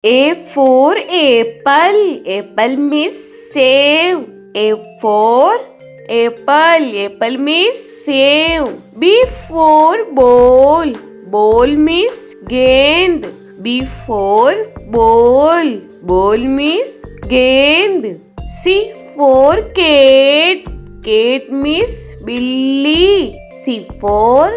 A for apple. Apple means save. A for apple. Apple means save. B for ball. Ball means gend. B for ball. Ball means gend. C for cat. Cat means billy. C for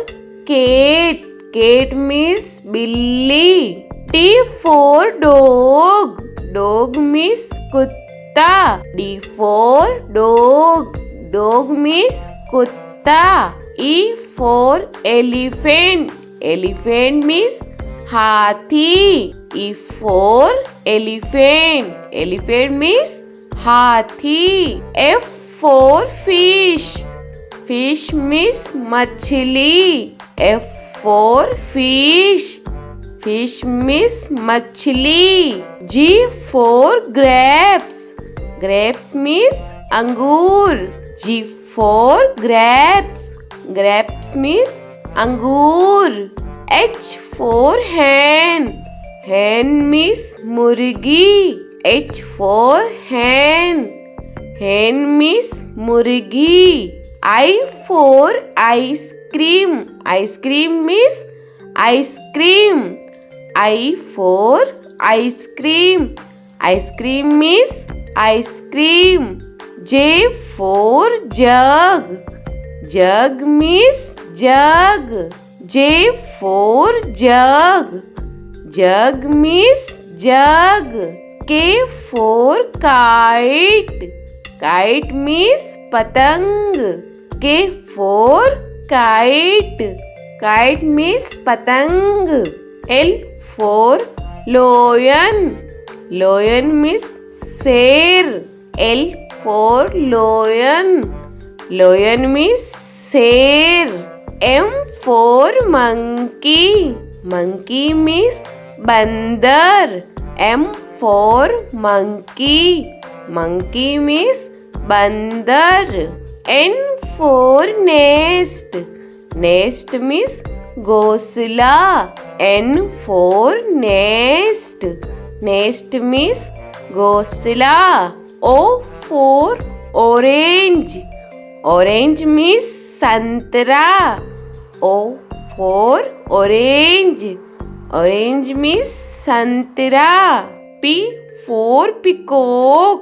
cat. Cat means billy. D for dog. Dog means kutta. D for dog. Dog means kutta. E for elephant. Elephant means hathi. E for elephant. Elephant means hathi. F for fish. Fish means machli. F for fish. Fish means machli. G for grapes. Grapes means angur. G for grapes. Grapes means angur. H for hen. Hen means murgi. H for hen. Hen means murgi. I for ice cream. Ice cream means ice cream. I for ice cream. Ice cream means ice cream. J for jug. Jug means jug. J for jug. Jug means jug. K for kite. Kite means patang. K for kite. Kite means patang. L for lion. Lion means sher. L for lion. Lion means sher. M for monkey. Monkey means bandar. M for monkey. Monkey means bandar. N for nest. Nest means घोंसला. N for nest. Nest means घोंसला. O for orange. Orange means संतरा. O for orange. Orange means संतरा. P for peacock.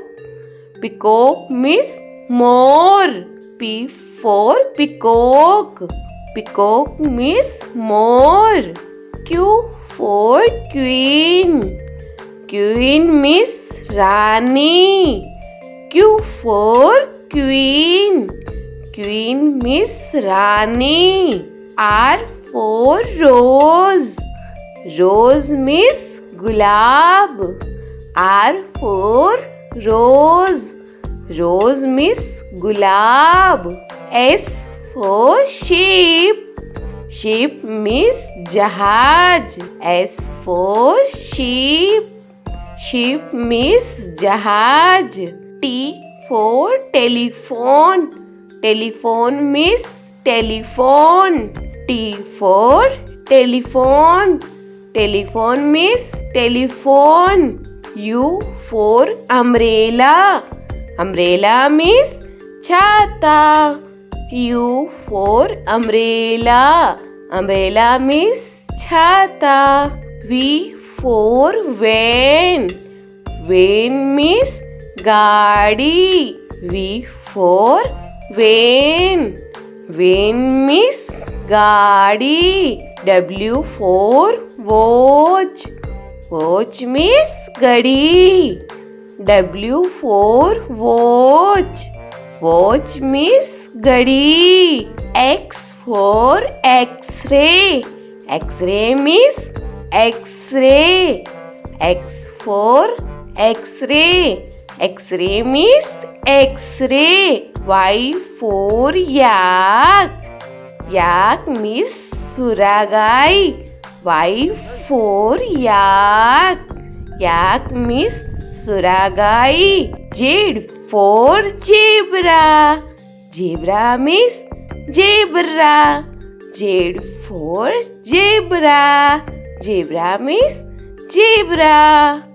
Peacock means more. P for peacock. Peacock means more. Q for queen. Queen means Rani. Q for queen. Queen means Rani. R for rose. Rose means gulab. R for rose. Rose means gulab. S for sheep. Sheep means jahaj. S for sheep. Sheep means jahaj. T for telephone. Telephone means telephone. T for telephone. Telephone means telephone. U for umbrella. Umbrella means chata. U for umbrella. Umbrella means chata. V for van. Van means gaadi. V for van. Van means gaadi. W for watch. Watch means gadi. W for watch. Watch means gadi. X for X-ray. X-ray means X-ray. X for X-ray. X-ray means X-ray. Y for yak. Yak means suragai. Y for yak. Yak means suragai. Z for zebra. Zebra means zebra. Z for zebra. Zebra means zebra.